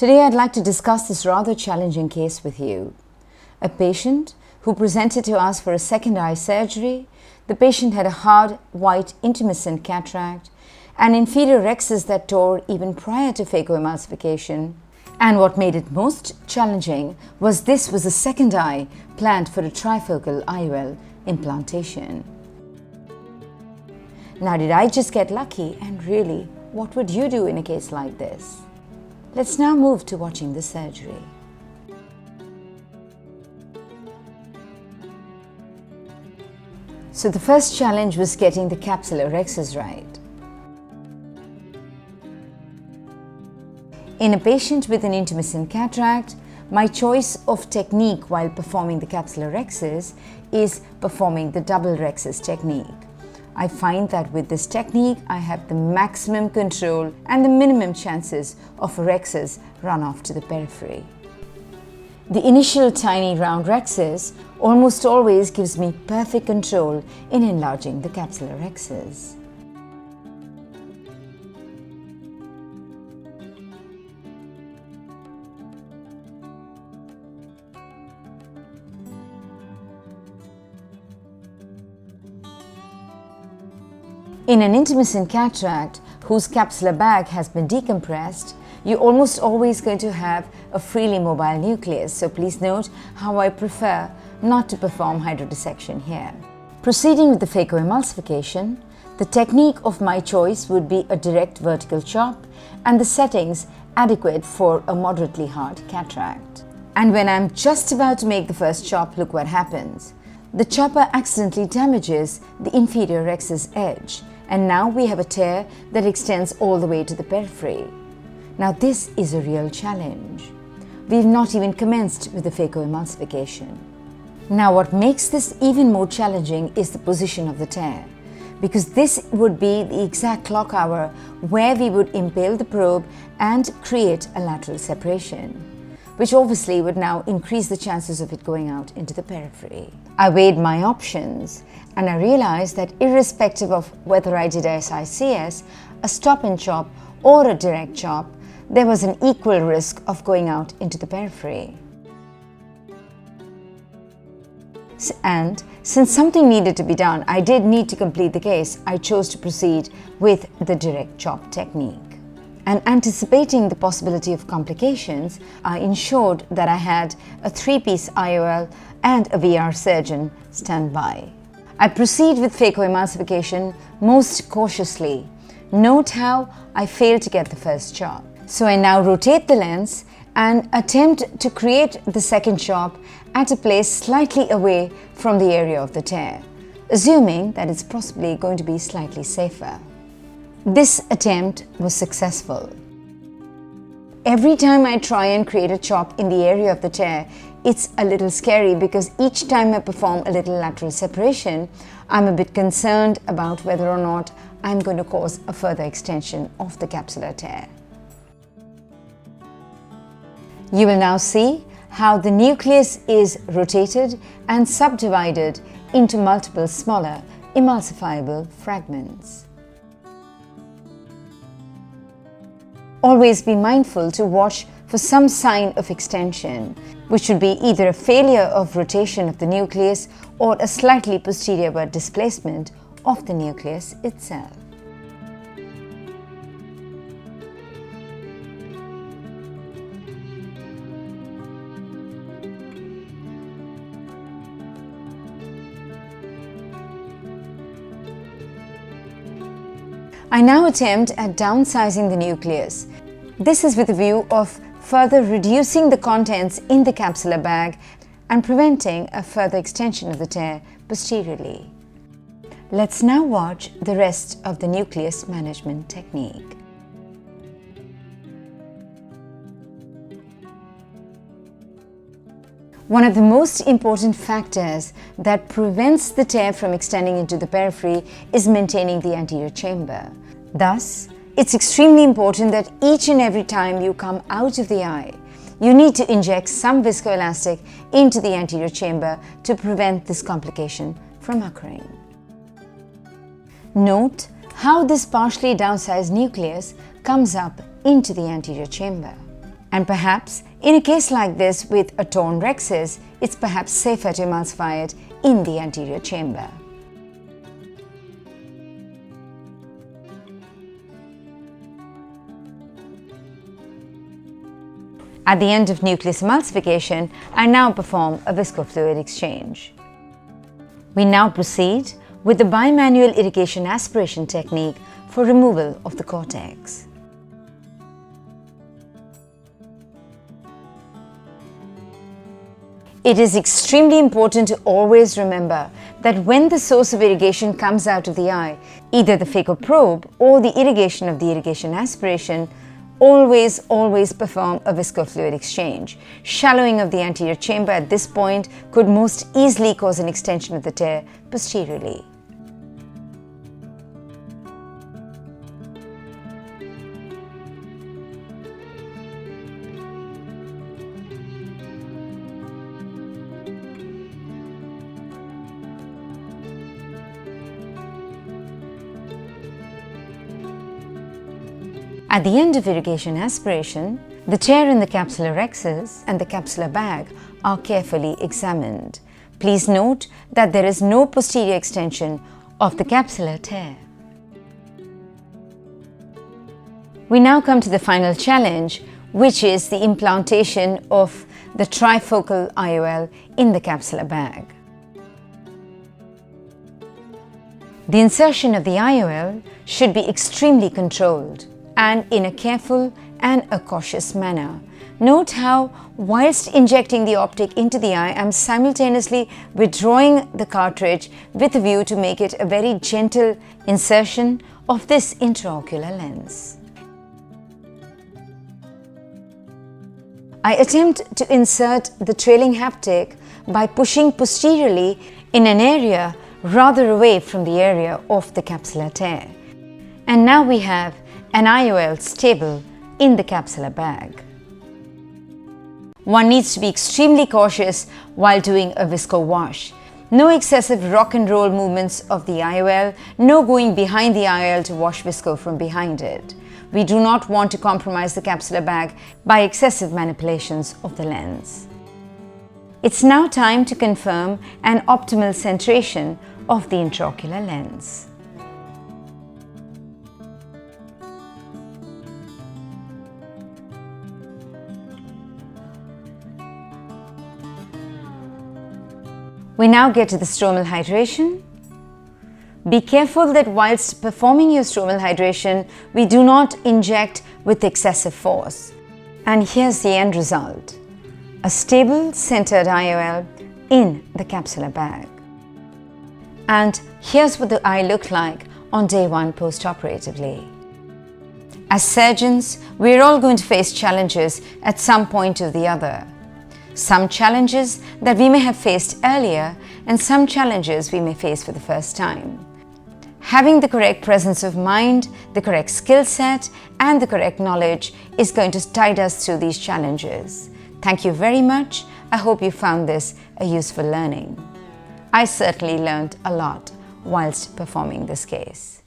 Today I'd like to discuss this rather challenging case with you. A patient who presented to us for a second eye surgery. The patient had a hard, white, intumescent cataract, an inferior rhexis that tore even prior to phacoemulsification. And what made it most challenging was this was a second eye planned for a trifocal IOL implantation. Now, did I just get lucky? And really, what would you do in a case like this? Let's now move to watching the surgery. So the first challenge was getting the capsular rhexis right. In a patient with an intumescent cataract, my choice of technique while performing the capsular rhexis is performing the double rhexis technique. I find that with this technique, I have the maximum control and the minimum chances of a rhexis run off to the periphery. The initial tiny round rhexis almost always gives me perfect control in enlarging the capsular rhexis. In an intumescent cataract whose capsular bag has been decompressed, you're almost always going to have a freely mobile nucleus, so please note how I prefer not to perform hydrodissection here. Proceeding with the phacoemulsification, the technique of my choice would be a direct vertical chop and the settings adequate for a moderately hard cataract. And when I'm just about to make the first chop, look what happens. The chopper accidentally damages the inferior rhexis edge, and now we have a tear that extends all the way to the periphery. Now this is a real challenge. We've not even commenced with the phacoemulsification. Now what makes this even more challenging is the position of the tear, because this would be the exact clock hour where we would impale the probe and create a lateral separation, which obviously would now increase the chances of it going out into the periphery. I weighed my options and I realized that irrespective of whether I did SICS, a stop and chop or a direct chop, there was an equal risk of going out into the periphery. And since something needed to be done, I did need to complete the case, I chose to proceed with the direct chop technique. And anticipating the possibility of complications, I ensured that I had a 3-piece IOL and a VR surgeon stand by. I proceed with phacoemulsification most cautiously. Note how I failed to get the first chop. So I now rotate the lens and attempt to create the second chop at a place slightly away from the area of the tear, assuming that it's possibly going to be slightly safer. This attempt was successful. Every time I try and create a chop in the area of the tear, it's a little scary because each time I perform a little lateral separation, I'm a bit concerned about whether or not I'm going to cause a further extension of the capsular tear. You will now see how the nucleus is rotated and subdivided into multiple smaller emulsifiable fragments. Always be mindful to watch for some sign of extension, which would be either a failure of rotation of the nucleus or a slightly posteriorward displacement of the nucleus itself. I now attempt at downsizing the nucleus. This is with a view of further reducing the contents in the capsular bag and preventing a further extension of the tear posteriorly. Let's now watch the rest of the nucleus management technique. One of the most important factors that prevents the tear from extending into the periphery is maintaining the anterior chamber. Thus, it's extremely important that each and every time you come out of the eye, you need to inject some viscoelastic into the anterior chamber to prevent this complication from occurring. Note how this partially downsized nucleus comes up into the anterior chamber. And perhaps in a case like this with a torn rhexis, it's perhaps safer to emulsify it in the anterior chamber. At the end of nucleus emulsification, I now perform a viscofluid exchange. We now proceed with the bimanual irrigation aspiration technique for removal of the cortex. It is extremely important to always remember that when the source of irrigation comes out of the eye, either the phaco probe or the irrigation of the irrigation aspiration, always perform a viscofluid exchange. Shallowing of the anterior chamber at this point could most easily cause an extension of the tear posteriorly. At the end of irrigation aspiration, the tear in the capsular rhexis and the capsular bag are carefully examined. Please note that there is no posterior extension of the capsular tear. We now come to the final challenge, which is the implantation of the Trifocal IOL in the capsular bag. The insertion of the IOL should be extremely controlled and in a careful and a cautious manner. Note how, whilst injecting the optic into the eye, I am simultaneously withdrawing the cartridge with a view to make it a very gentle insertion of this intraocular lens. I attempt to insert the trailing haptic by pushing posteriorly in an area rather away from the area of the capsular tear. And now we have an IOL stable in the capsular bag. One needs to be extremely cautious while doing a visco wash. No excessive rock and roll movements of the IOL, no going behind the IOL to wash visco from behind it. We do not want to compromise the capsular bag by excessive manipulations of the lens. It's now time to confirm an optimal centration of the intraocular lens. We now get to the stromal hydration. Be careful that whilst performing your stromal hydration, we do not inject with excessive force. And here's the end result: a stable centered IOL in the capsular bag. And here's what the eye looked like on day 1 post-operatively. As surgeons, we're all going to face challenges at some point or the other. Some challenges that we may have faced earlier and some challenges we may face for the first time. Having the correct presence of mind, the correct skill set and the correct knowledge is going to tide us through these challenges. Thank you very much. I hope you found this a useful learning. I certainly learned a lot whilst performing this case.